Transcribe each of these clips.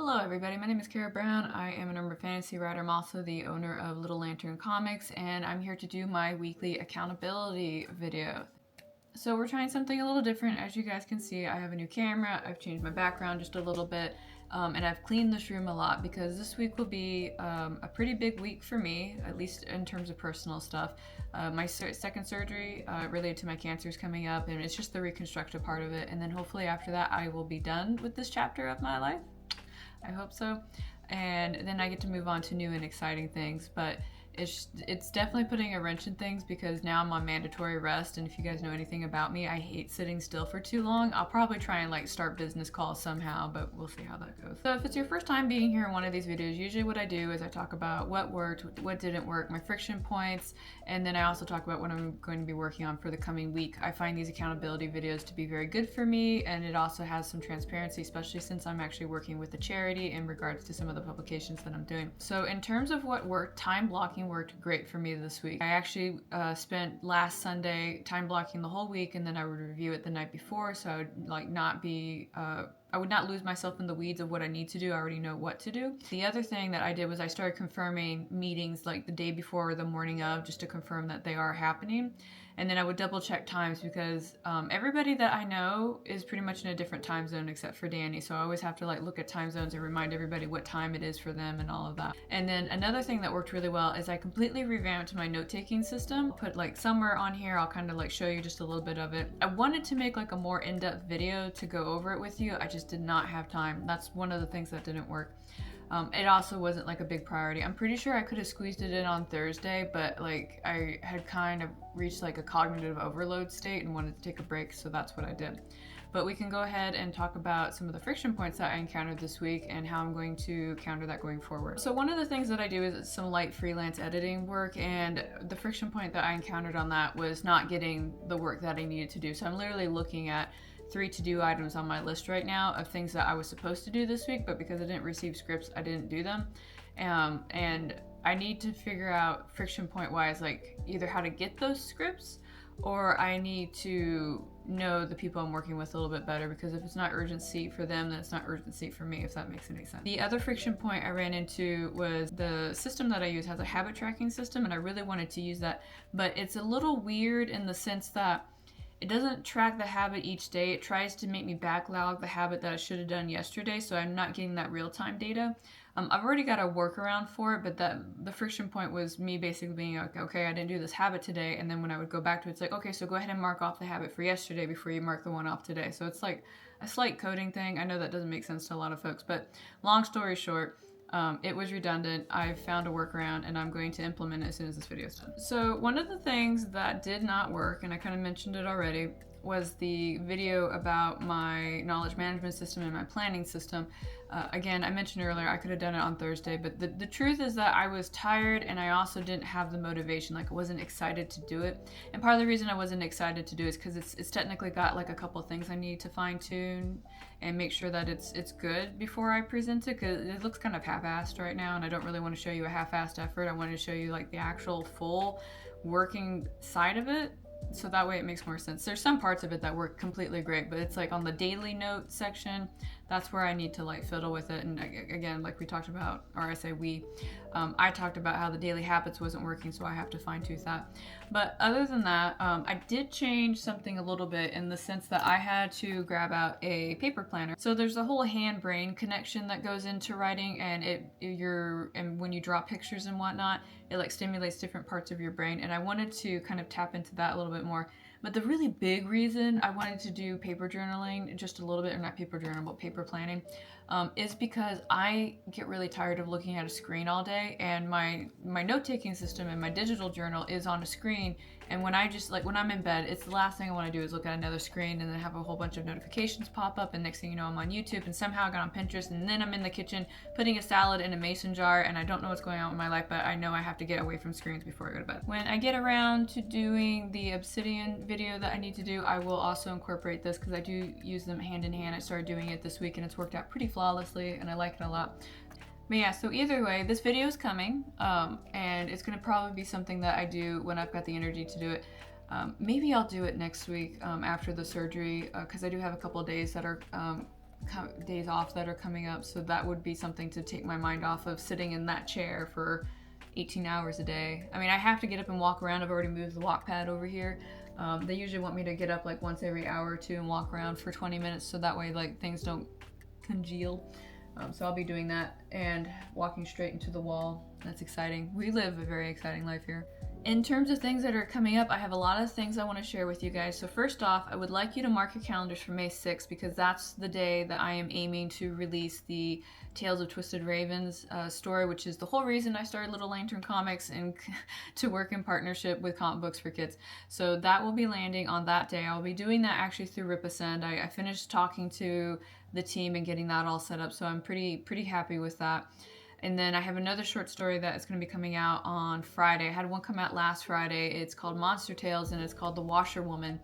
Hello everybody, my name is Carrow. I am an urban fantasy writer. I'm also the owner of Little Lantern Comics, and I'm here to do my weekly accountability video. So we're trying something a little different. As you guys can see, I have a new camera, I've changed my background just a little bit, and I've cleaned this room a lot because this week will be a pretty big week for me, at least in terms of personal stuff. My second surgery related to my cancer is coming up, and it's just the reconstructive part of it, and then hopefully after that I will be done with this chapter of my life. I hope so. And then I get to move on to new and exciting things, but it's definitely putting a wrench in things because now I'm on mandatory rest, and if you guys know anything about me, I hate sitting still for too long. I'll probably try and start business calls somehow, but we'll see how that goes. So if it's your first time being here in one of these videos, usually what I do is I talk about what worked, what didn't work, my friction points, and then I also talk about what I'm going to be working on for the coming week. I find these accountability videos to be very good for me, and it also has some transparency, especially since I'm actually working with a charity in regards to some of the publications that I'm doing. So in terms of what worked, time blocking worked great for me this week. I actually spent last Sunday time blocking the whole week, and then I would review it the night before, so I would not be I would not lose myself in the weeds of what I need to do. I already know what to do. The other thing that I did was I started confirming meetings like the day before or the morning of, just to confirm that they are happening. And then I would double check times because everybody that I know is pretty much in a different time zone except for Danny. So I always have to look at time zones and remind everybody what time it is for them and all of that. And then another thing that worked really well is I completely revamped my note-taking system. Put somewhere on here, I'll kind of show you just a little bit of it. I wanted to make a more in-depth video to go over it with you. I just did not have time. That's one of the things that didn't work. It also wasn't a big priority. I'm pretty sure I could have squeezed it in on Thursday, but I had kind of reached a cognitive overload state and wanted to take a break, so that's what I did. But we can go ahead and talk about some of the friction points that I encountered this week and how I'm going to counter that going forward. So one of the things that I do is some light freelance editing work, and the friction point that I encountered on that was not getting the work that I needed to do. So I'm literally looking at 3 to-do items on my list right now of things that I was supposed to do this week, but because I didn't receive scripts, I didn't do them. And I need to figure out friction point wise, either how to get those scripts, or I need to know the people I'm working with a little bit better, because if it's not urgency for them, then it's not urgency for me, if that makes any sense. The other friction point I ran into was the system that I use has a habit tracking system, and I really wanted to use that, but it's a little weird in the sense that it doesn't track the habit each day. It tries to make me backlog the habit that I should have done yesterday, so I'm not getting that real-time data. I've already got a workaround for it, but the friction point was me basically being like, okay, I didn't do this habit today, and then when I would go back to it, it's okay, so go ahead and mark off the habit for yesterday before you mark the one off today. So it's a slight coding thing. I know that doesn't make sense to a lot of folks, but long story short, it was redundant. I've found a workaround, and I'm going to implement it as soon as this video is done. So one of the things that did not work, and I kind of mentioned it already, was the video about my knowledge management system and my planning system. Again, I mentioned earlier I could have done it on Thursday, but the truth is that I was tired, and I also didn't have the motivation. I wasn't excited to do it. And part of the reason I wasn't excited to do it is because it's technically got a couple things I need to fine tune and make sure that it's good before I present it, because it looks kind of half-assed right now, and I don't really want to show you a half-assed effort. I want to show you the actual full working side of it, so that way it makes more sense. There's some parts of it that work completely great, but it's on the daily note section, that's where I need to fiddle with it. And again, we talked about, or I say we, I talked about how the daily habits wasn't working, so I have to fine tooth that. But other than that, I did change something a little bit in the sense that I had to grab out a paper planner. So there's a whole hand-brain connection that goes into writing, and and when you draw pictures and whatnot, it stimulates different parts of your brain, and I wanted to kind of tap into that a little bit more. But the really big reason I wanted to do paper journaling just a little bit, or not paper journal, but paper planning, is because I get really tired of looking at a screen all day, and my note-taking system and my digital journal is on a screen, and when I just when I'm in bed, it's the last thing I want to do is look at another screen and then have a whole bunch of notifications pop up, and next thing you know I'm on YouTube, and somehow I got on Pinterest, and then I'm in the kitchen putting a salad in a mason jar, and I don't know what's going on with my life, but I know I have to get away from screens before I go to bed. When I get around to doing the obsidian video that I need to do, I will also incorporate this because I do use them hand in hand. I started doing it this week, and it's worked out pretty flawlessly, and I like it a lot. But yeah, so either way, this video is coming, and it's going to probably be something that I do when I've got the energy to do it. Maybe I'll do it next week after the surgery, because I do have a couple of days that are days off that are coming up, so that would be something to take my mind off of sitting in that chair for 18 hours a day. I mean, I have to get up and walk around. I've already moved the walk pad over here. They usually want me to get up like once every hour or two and walk around for 20 minutes, so that way like things don't congeal. So I'll be doing that and walking straight into the wall. That's exciting. We live a very exciting life here. In terms of things that are coming up, I have a lot of things I want to share with you guys. So first off, I would like you to mark your calendars for May 6th, because that's the day that I am aiming to release the Tales of Twisted Ravens story, which is the whole reason I started Little Lantern Comics and to work in partnership with Comic Books for Kids. So that will be landing on that day. I'll be doing that actually through Ripasend. I finished talking to the team and getting that all set up, so I'm pretty happy with that. And then I have another short story that is going to be coming out on Friday. I had one come out last Friday. It's called Monster Tales, and it's called The Washerwoman.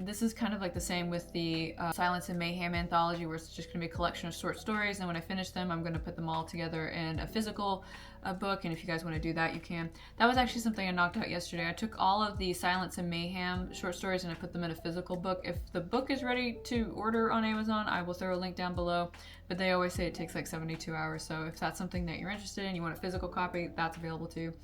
This is kind of like the same with the Silence and Mayhem anthology, where it's just going to be a collection of short stories, and when I finish them, I'm going to put them all together in a physical book, and if you guys want to do that, you can. That was actually something I knocked out yesterday. I took all of the Silence and Mayhem short stories and I put them in a physical book. If the book is ready to order on Amazon, I will throw a link down below, but they always say it takes like 72 hours, so if that's something that you're interested in, you want a physical copy, that's available too.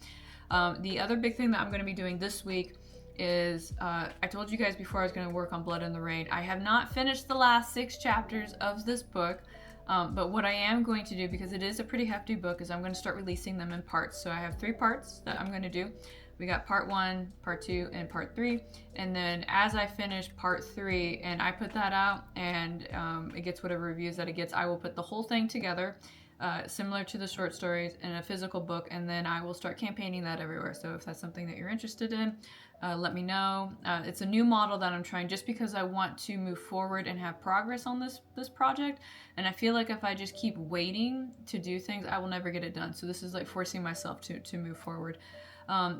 The other big thing that I'm going to be doing this week is, I told you guys before I was going to work on Blood in the Rain. I have not finished the last 6 chapters of this book, but what I am going to do, because it is a pretty hefty book, is I'm going to start releasing them in parts. So I have 3 parts that I'm going to do. We got part 1, part 2, and part 3. And then as I finish part 3 and I put that out and it gets whatever reviews that it gets, I will put the whole thing together, similar to the short stories, in a physical book, and then I will start campaigning that everywhere. So if that's something that you're interested in, let me know. It's a new model that I'm trying just because I want to move forward and have progress on this project, and I feel like if I just keep waiting to do things, I will never get it done. So this is like forcing myself to move forward.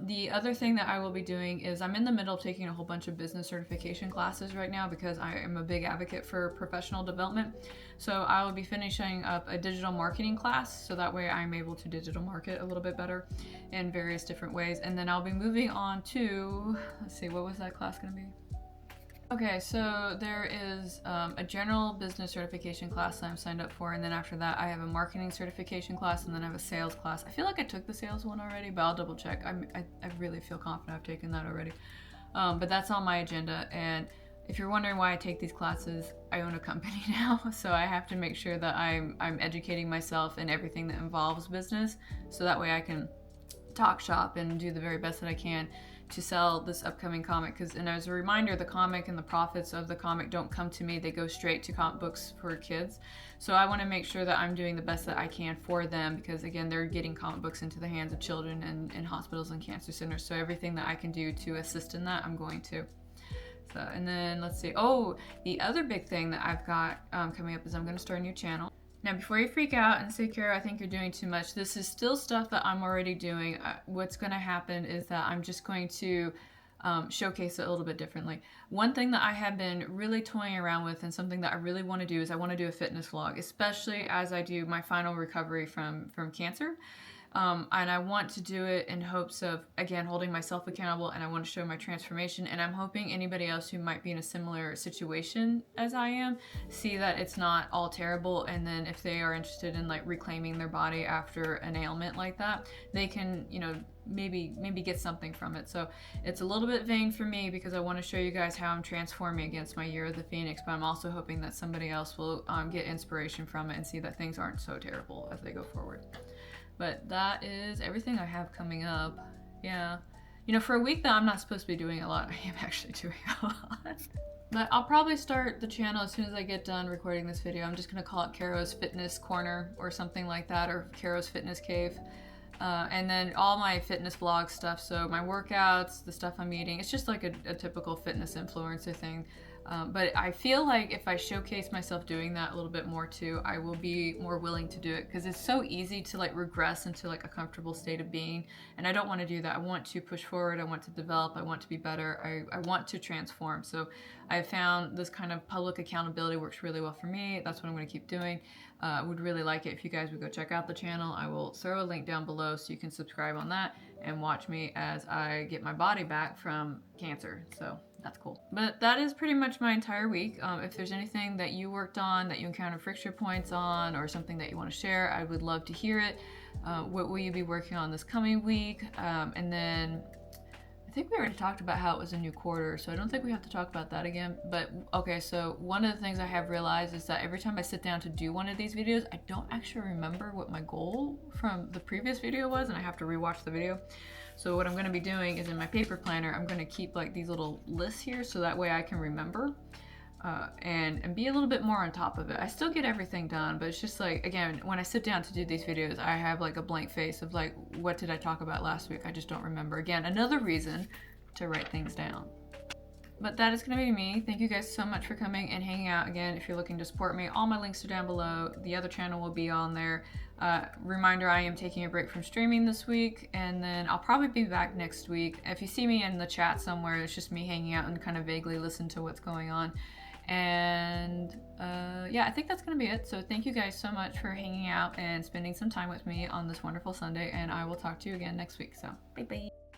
The other thing that I will be doing is I'm in the middle of taking a whole bunch of business certification classes right now, because I am a big advocate for professional development. So I will be finishing up a digital marketing class, so that way I'm able to digital market a little bit better in various different ways. And then I'll be moving on to, let's see, what was that class going to be? Okay, so there is a general business certification class that I'm signed up for, and then after that I have a marketing certification class, and then I have a sales class. I feel like I took the sales one already, but I'll double check. I really feel confident I've taken that already. But that's on my agenda, and if you're wondering why I take these classes, I own a company now, so I have to make sure that I'm educating myself in everything that involves business, so that way I can talk shop and do the very best that I can to sell this upcoming comic. And as a reminder, the comic and the profits of the comic don't come to me, they go straight to Comic Books for Kids. So I want to make sure that I'm doing the best that I can for them, because again, they're getting comic books into the hands of children and in hospitals and cancer centers. So everything that I can do to assist in that, I'm going to. So, and then let's see. Oh, the other big thing that I've got coming up is I'm going to start a new channel. Now, before you freak out and say, Carrow, I think you're doing too much, this is still stuff that I'm already doing. What's going to happen is that I'm just going to showcase it a little bit differently. One thing that I have been really toying around with, and something that I really want to do, is I want to do a fitness vlog, especially as I do my final recovery from cancer. And I want to do it in hopes of, again, holding myself accountable, and I want to show my transformation, and I'm hoping anybody else who might be in a similar situation as I am see that it's not all terrible, and then if they are interested in like reclaiming their body after an ailment like that, they can, you know, maybe get something from it. So it's a little bit vain for me, because I want to show you guys how I'm transforming against my Year of the Phoenix, but I'm also hoping that somebody else will get inspiration from it and see that things aren't so terrible as they go forward. But that is everything I have coming up. Yeah. You know, for a week that I'm not supposed to be doing a lot, I am actually doing a lot. But I'll probably start the channel as soon as I get done recording this video. I'm just going to call it Carrow's Fitness Corner or something like that, or Carrow's Fitness Cave. And then all my fitness vlog stuff, so my workouts, the stuff I'm eating, it's just like a typical fitness influencer thing. But I feel like if I showcase myself doing that a little bit more too, I will be more willing to do it, because it's so easy to like regress into like a comfortable state of being, and I don't want to do that. I want to push forward, I want to develop, I want to be better, I want to transform. So I found this kind of public accountability works really well for me. That's what I'm going to keep doing. I would really like it if you guys would go check out the channel. I will throw a link down below so you can subscribe on that and watch me as I get my body back from cancer. So That's cool. But that is pretty much my entire week. If there's anything that you worked on that you encountered friction points on, or something that you want to share, I would love to hear it. What will you be working on this coming week? And then I think we already talked about how it was a new quarter, so I don't think we have to talk about that again. But okay, so one of the things I have realized is that every time I sit down to do one of these videos, I don't actually remember what my goal from the previous video was, and I have to rewatch the video. So what I'm going to be doing is in my paper planner, I'm going to keep like these little lists here so that way I can remember and be a little bit more on top of it. I still get everything done, but it's just like, again, when I sit down to do these videos, I have like a blank face of like, what did I talk about last week? I just don't remember. Again, another reason to write things down. But that is going to be me. Thank you guys so much for coming and hanging out. Again, if you're looking to support me, all my links are down below. The other channel will be on there. Reminder, I am taking a break from streaming this week, and then I'll probably be back next week. If you see me in the chat somewhere, it's just me hanging out and kind of vaguely listen to what's going on. And yeah, I think that's going to be it. So thank you guys so much for hanging out and spending some time with me on this wonderful Sunday, and I will talk to you again next week. So bye bye.